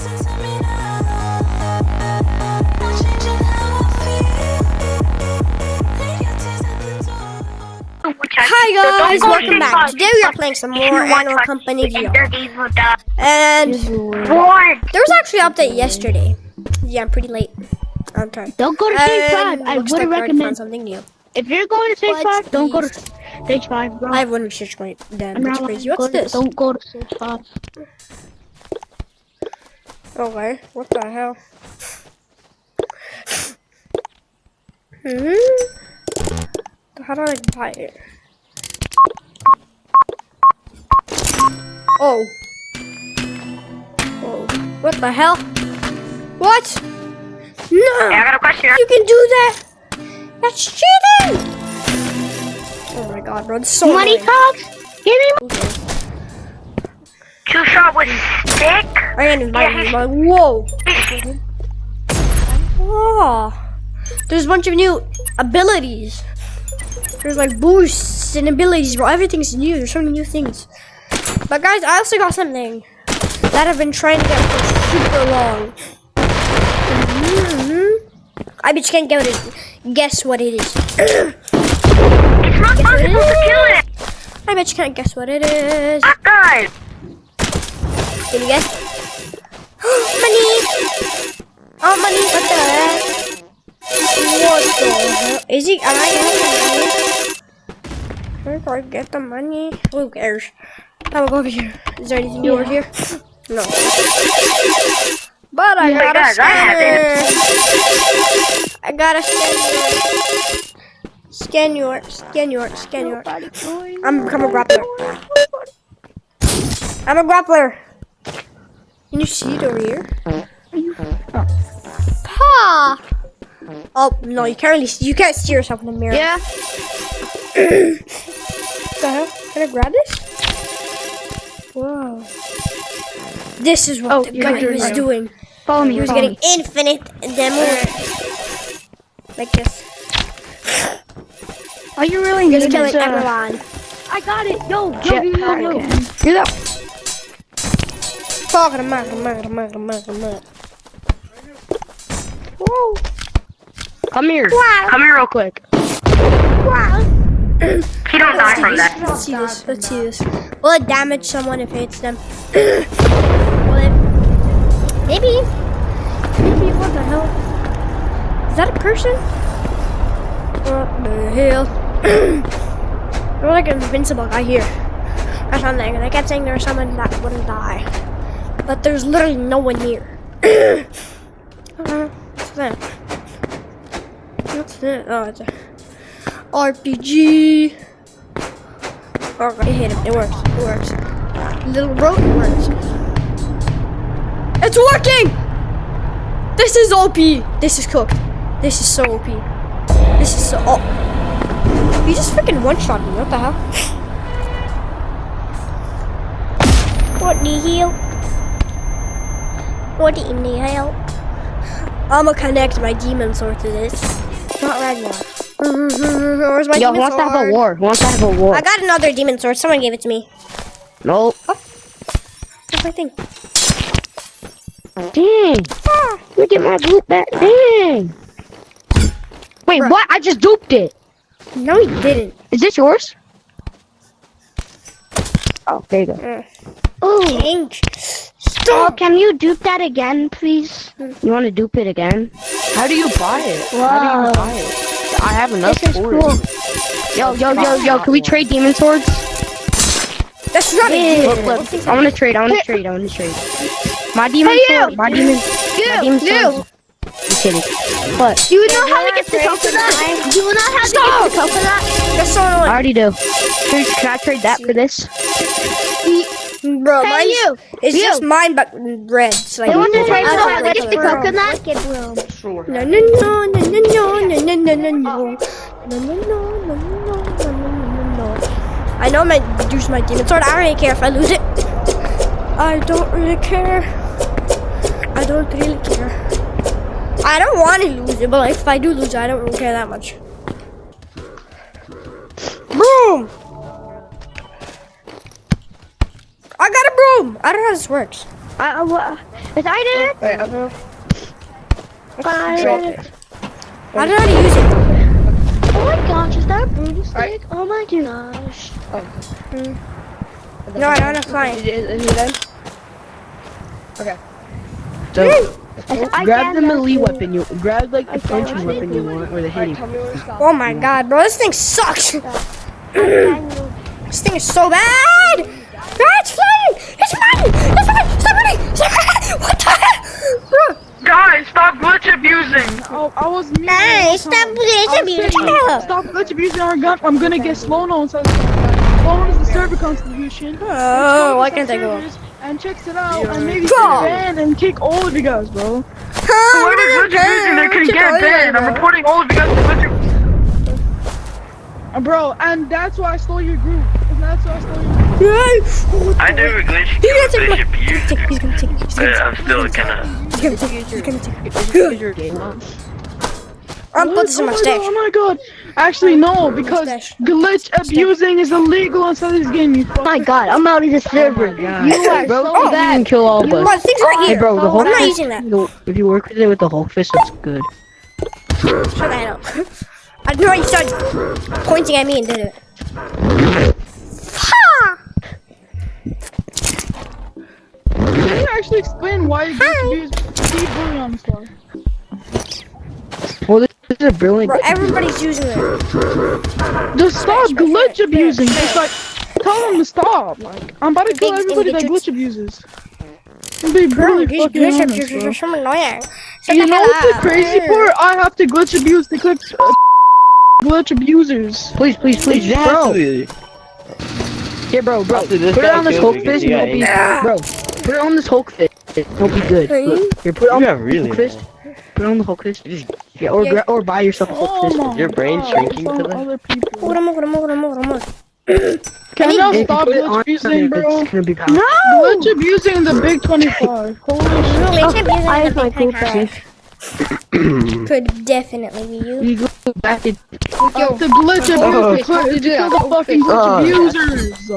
Hi guys, welcome back. Today we are playing some more Animal Company VR. And there was actually an update yesterday. Yeah, I'm pretty late. I'm trying. Don't go to stage 5. I would recommend something new. If you're going to stage 5, don't go to stage 5, bro. I have one research point. Damn, that's crazy. What's this? Don't go to stage 5. Okay, what the hell? How do I buy it? Oh. Oh. What the hell? What? No! Hey, I got a question. You can do that? That's cheating! Oh my god, bro. This is so Money annoying. talks? Give me money. Two shot with stick? I ain't inviting you, but whoa. Oh. There's a bunch of new abilities. There's like boosts and abilities, bro. Everything's new. There's so many new things. But guys, I also got something that I've been trying to get for super long. I bet you can't guess what it is. It's not possible to kill it! I bet you can't guess what it is. Guys! Can you guess? Money! Oh, money! What the heck? What the hell? Is he? Am I getting the money? Where do I get the money? Who cares? I'll go over here. Is there anything new over here? No. But I got a scanner. I got a scanner. Scan your. I'm becoming a grappler. I'm a grappler. Can you see it over here? Pa! Oh no, you can't really see. You can't see yourself in the mirror. Yeah. What the hell? Can I grab this? Whoa. This is what the guy was doing. Follow me. He was getting infinite demo. Like this. Are you really Just killing everyone. I got it. Yo. Do that. Whoa. Come here. Wow. Come here real quick. Wow. He don't die from that. Let's see this. Let's see this. Will it damage someone if it hits them? Will it? Maybe. What the hell? Is that a person? What the hell? You're like an invincible guy here. Or something. And I kept saying there was someone that wouldn't die. But there's literally no one here. What's that? What's that? Oh, it's a RPG. Oh, I hit him. It works. It works. Little rope works. It's working! This is OP. This is cooked. This is so OP. This is so. Oh. You just freaking one-shot me. What the hell? What the hell? What in the hell? I'm gonna connect my demon sword to this. Not right now. Where's my demon sword? Who wants to have a war? Who wants to have a war? I got another demon sword. Someone gave it to me. Nope. Oh. Where's my thing? Dang. Look at my loot back. Dang. Wait, Bruh. what? I just duped it. No, he didn't. Is this yours? Oh, there you go. Oh, Hank. Oh, can you dupe that again, please? You want to dupe it again? How do you buy it? Wow. How do you buy it? I have enough This is for cool. it. Yo, can we trade demon swords? That's not a demon. Look, I want to trade. My demon sword. My demon sword. I'm kidding. What? Do you know how to get the coconut? Do you know how to get the coconut? That's so I annoying. already do. Can I trade that for this? Bro, Hey, you. It's just mine, but red. So You want to try I how don't to like get the color. coconut? Sure. No. I know I'm gonna use my demon sword. I don't really care if I lose it. I don't really care. I don't really care. I don't want to lose it, but like, if I do lose it, I don't really care that much. Broom! I got a broom! I don't know how this works. What? Is I did it? I don't know how to use it. Oh my gosh, is that a Brutus stick? Oh my gosh. No, I don't have flying. Is he dead? Okay. So, I grab can the now, melee too. weapon you grab like the punching weapon you want or the hitting. Oh my god, bro, this thing sucks. This thing is so bad. Ah, it's flying. It's flying. It's flying. Stop running. Stop running. What the hell? Bro. Guys, stop glitch abusing. I was muted. Hey, stop abusing. Stop glitch abusing our gun. I'm gonna get slow on. Slow is the server contribution. Oh, why can't I go? And checks it out and maybe Go. get banned and kick all of you guys, bro. Whoever glitch abusing, they can get banned. I'm reporting all of you guys to glitch abusing. Bro, and that's why I stole your group. And that's why I stole your group. I never glitch abused, He's gonna take it. but I'm still kinda. He's gonna take it. Is your game on? I'm putting this in my stash. Oh my god. Actually, no, because Stash. glitch abusing is illegal inside this game, you Oh my god, I'm out of the server. You are Bro, so you bad. can kill all of Bro, us. the thing's right Hey here. bro, the I'm Hulk not fist, using that. if you work with it with the Hulk fist, that's good. Shut that up. I know you started pointing at me and did it. Ha! Can you actually explain why you glitch abuse Steve Bullion stuff? Well, this is a brilliant. Bro, everybody's using it. Just stop glitch abusing. It's like, tell them to stop. Like, I'm about to kill Big everybody that individuals. glitch abuses. Be really These fucking glitch honest, abusers bro. are so annoying. Shut You the know hell what's the up. crazy part? I have to glitch abuse to click glitch abusers. Please, Exactly. bro. Here, bro. After this Put it guy on this kills Hulk me, fist you and it'll be, got bro. Put it on this Hulk fist. It'll be good. Hey. Look, here, put it on You the got really Hulk fist. Put it on the Hulk fist. Yeah, or Yeah. or buy yourself a Hulk Oh fist. my Your brain God, shrinking some to that? other people. Hold on. Can y'all If you stop put it glitch on, abusing, bro? it's gonna be powerful. Glitch abusing the big 25. Holy shit. Glitch abusing I the have my big cool time could definitely be you. You go back and The glitch abusers. Kill the fucking glitch abusers.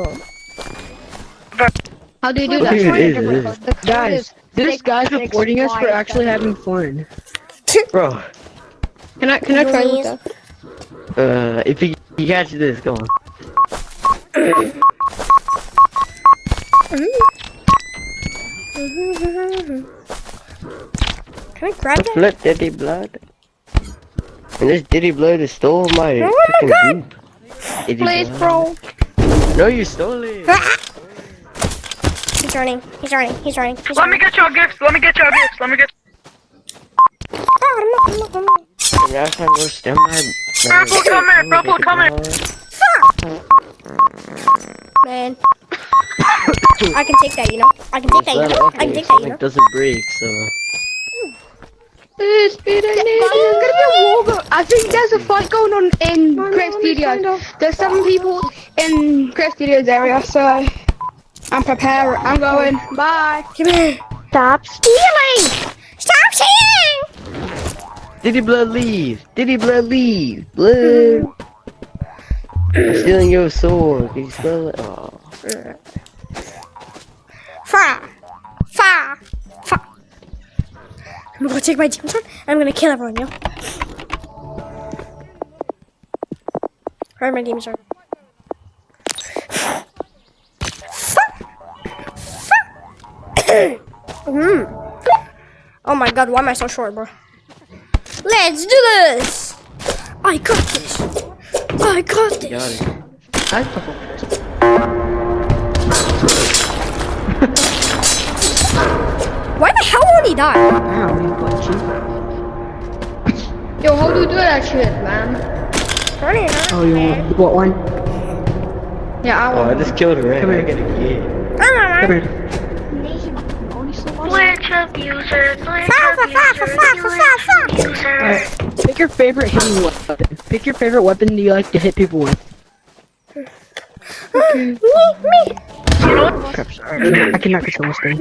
How do you do Look that? who it is. guys, this guy's reporting us for actually having fun. Bro, Can I try with that? if you catch this, go on. Can I grab that? Flip Diddy Blood. And this Diddy Blood is stole my Oh my fucking God. group. Diddy Please, Blood. bro. No, you stole it. He's running. Let me get your gifts. Let me get your gifts. Let me get. I'm not. And now if I go steal my... Purple, come here. Purple, come here. Man. I can take that, you know? I can take that, you know? I can take that, you know? It doesn't break, so... I think there's a fight going on in Craig Studios. There's 7 people in Craig Studios area, so I'm prepared. I'm going. Bye. Come here. Stop stealing! Stop stealing! Diddy Blood leave! Diddy Blood leave! Blood! I'm stealing your sword. Can you spell it? Oh. Fa! I'm gonna take my demon sword and I'm gonna kill everyone, yo. Where's my demon sword? Oh my god, why am I so short, bro? Let's do this! I got this! I got Got this! it. Why the hell won't he die? Ow, you got you. Yo, how do you do that shit, man? Oh, you want one? Yeah, I Oh, I want. just killed a rat. Come I here. gotta get. Come here. Glitch abuser. Glitch abuser. Alright, pick your favorite hitting weapon. Pick your favorite weapon you like to hit people with. Crap, sorry. I cannot control this thing.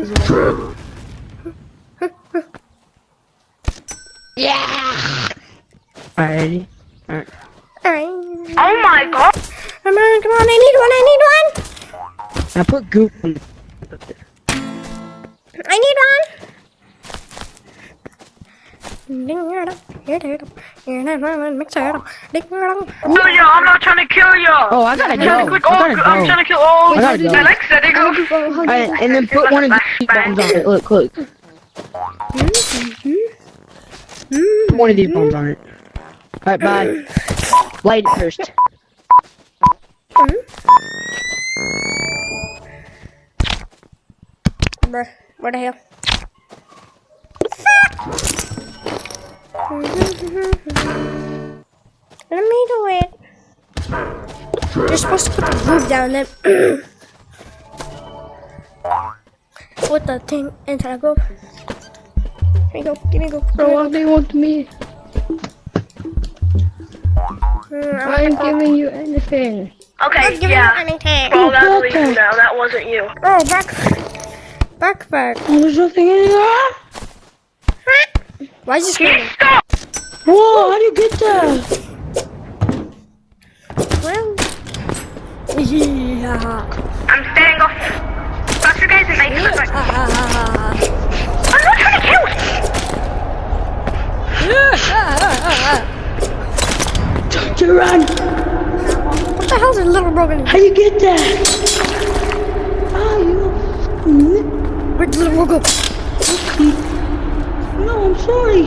Yeah. Alrighty. Alright. Alright. Oh my god. Come on, I need one. Now put goop in. I need one. Kill ya! I'm not trying to kill ya! Oh, I gotta go. Click I all, gotta I'm go. trying to kill all I gotta go. Alexa, they go. Alright, and then put one of the heat bombs on it. Look. Put one of these bombs on it. Alright, bye. Light it first. Bruh, where the hell? Let me do it. You're supposed to put the glue down then. Put the thing into the glue. Give me go. So what do you want me? I ain't giving you anything. Okay, Give yeah. me anything. Well, that's leaving now. That wasn't you. Oh, backpack. Oh, there's nothing in there. Why is this screaming? Stop! Whoa, how do you get that? Well, yeah. I'm staying off. That's you guys and I click my... I'm not trying to kill you! To run. What the hell's a little broken? How you get that? Oh, you. Where'd the little go? No, I'm sorry.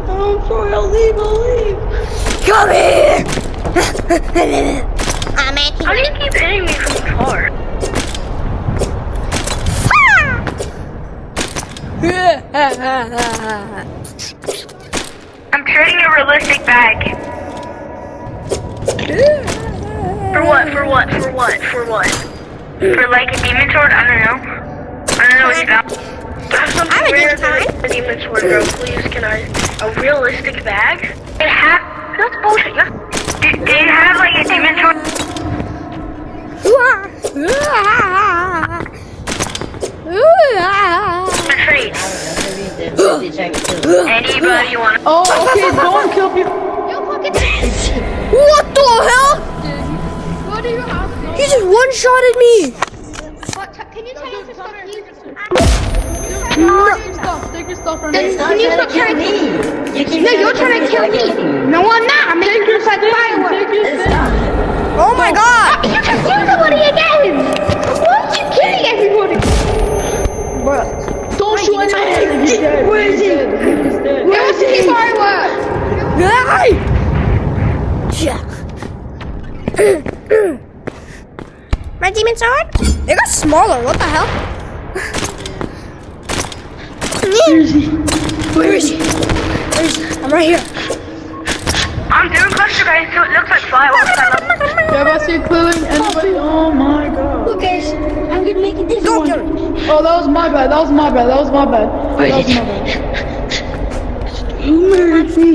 Oh, I'm sorry. I'll leave. Come here! I'm How do you keep hitting me from far? I'm trading a realistic bag. For what? For like a demon sword? I don't know what you got. I have something rare than a demon sword, bro. Please, can I? A realistic bag? That's bullshit. Do you have like a demon sword? Trade. Anybody want? Oh, okay, don't kill people. What the hell? What do you have? He just one-shotted me! Can you tell us to stop using Take your stuff from Can me. you stop trying to kill me? No, you're trying to kill me. No, I'm not. I'm making this like fireworks. Oh my god! You just killed somebody again. Why are you killing everybody? Don't shoot my head. Where is he? Where is he? Fireworks. Yeah. My demon sword? They got smaller, what the hell? Where is he? I'm right here. I'm doing cluster guys, so it looks like fireworks. Yeah, but I see clearly anybody. Oh my god. Okay, I'm gonna make it this Don't one. kill me. Oh, that was my bad. Who murdered me?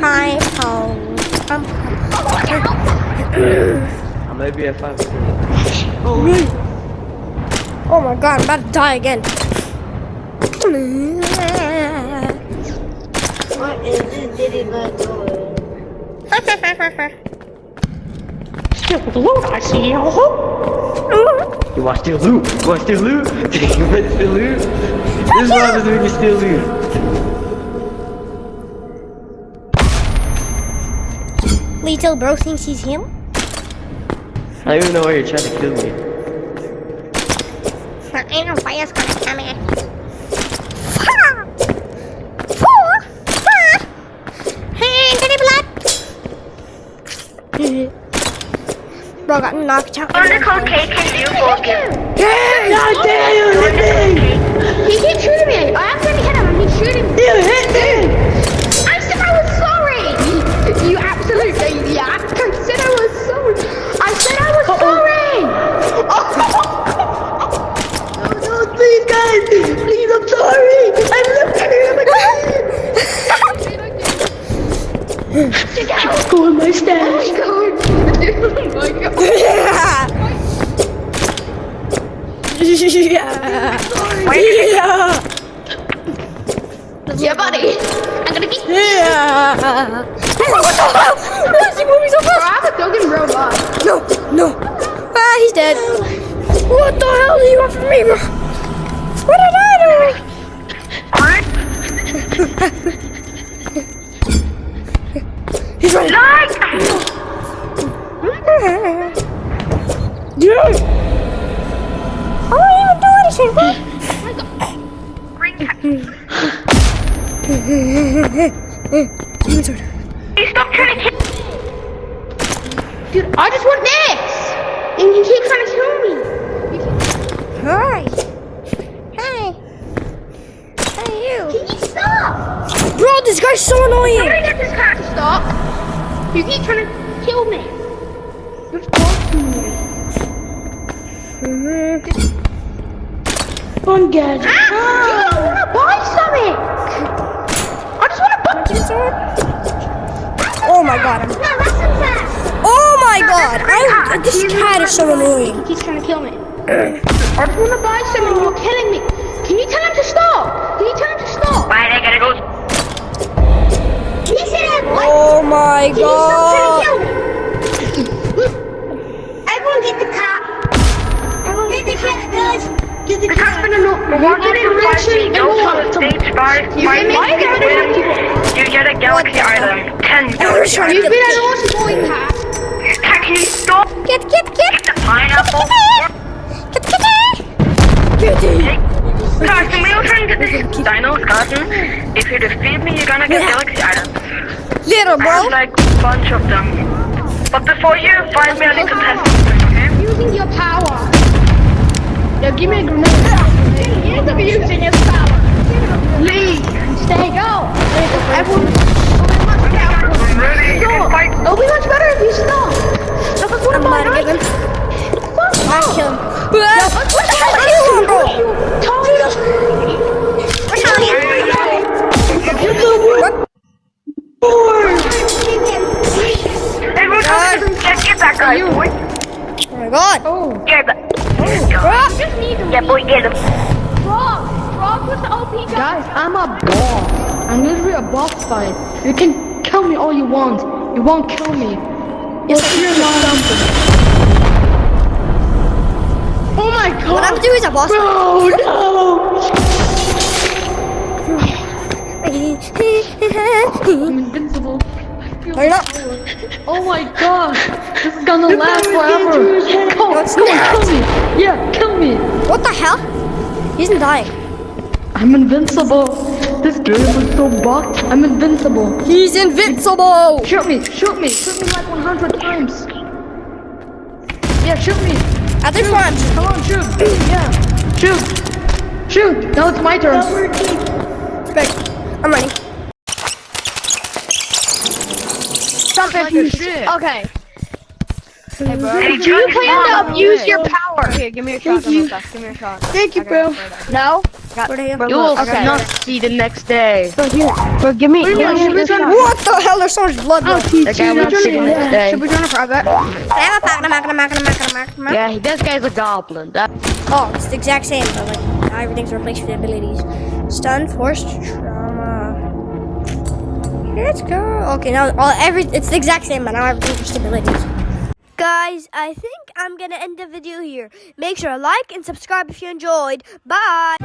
Hi, phone. I might be at 5. Oh my god, I'm about to die again. What is this Diddy Blood doing? I see you. You want to steal loot? You want to steal loot? You want to steal loot? This is what happens when you steal loot. Little bro thinks he's him. I don't even know why you're trying to kill me. Ain't no fire's gonna come in. Hey, Diddy Blood! Bro got knocked out. Wonder code cake can do for you. God damn you, hit me! He keeps shooting me. I accidentally hit him and he's shooting me. You hit me! I said I was sorry! You absolute maniac! I said I was sorry! I said I was sorry! No, please guys! Please, I'm sorry! I'm sorry! Go in my stash! Oh my god! Yeah, buddy. I'm gonna get Yeah. What the hell? Why is he moving so fast? I have a dog in real life. No. Ah, he's dead. What the hell do you want from me, bro? I don't even do anything, bro. Hey, stop trying to kill. Dude, I just want this! And you keep trying to kill me! Hi. Hey. Hey, you. Can you stop? Bro, this guy's so I'm annoying. gonna get this cat to stop. You keep trying to kill me. You're talking to me. Fun gadget. Ah! You don't wanna buy something! I just wanna buy Oh my god. No, that's unfair! Oh my god. This cat is so annoying. He's trying to kill me. I just wanna buy something, you're killing me. Can you tell him to stop? Can you tell him to stop? Bye, I gotta go. He said, what? Oh my Can you stop god. trying to kill me? Everyone get the cat. Everyone get the cat, guys. Get the cat. Walk in and find me. Go to the stage bar. Find me. You get a galaxy item. 10 galaxy trying to You've items. been a naughty boy, cat. Cat, can you stop? Get. The pineapple. Carson, we all trying to get this dinos, Carson. If you defeat me, you're gonna get galaxy items. Little I have bro. like a bunch of them. But before you find me on the contestant, okay? Using your power. Yeah, give me a grenade. He's using his power. Leave. Stay. Go. Everyone. I'm ready to fight. It'll be much better if you stop. Look at what I'm about to get him. I kill him. What the hell? Kill him, bro. Everyone get that guy, boy. Oh my god. Get that. Bro. Yeah, boy, get him. Frog was the OP guy. Guys, I'm a boss. I'm literally a boss fight. You can kill me all you want. You won't kill me. Yes, you're not something. Oh my god. What I'm gonna do is a boss. Bro, no. I'm invincible. Hurry up. Oh my god. This is gonna last forever. No, it's not. Kill me. Yeah, kill me. What the hell? He isn't dying. I'm invincible. This game is so bugged. I'm invincible. He's invincible. Shoot me. Shoot me. Shoot me like 100 times. Yeah, shoot me. At this point, Come on, shoot. Yeah. Shoot. Shoot. Now it's my turn. I'm ready. Okay. Hey, You plan to abuse your power. Here, give me a shot. Give me a shot. Thank you, bro. No? Where the hell? You will not see the next day. Bro, give me. What the hell? There's so much blood. Bro. That guy won't see the next day. Should we join a private? Yeah, this guy's a goblin. Oh, it's the exact same, but like now everything's replaced with abilities. Stun, forced trauma. Let's go. Okay, now it's the exact same, but now everything's just abilities. Guys, I think I'm gonna end the video here. Make sure to like and subscribe if you enjoyed. Bye.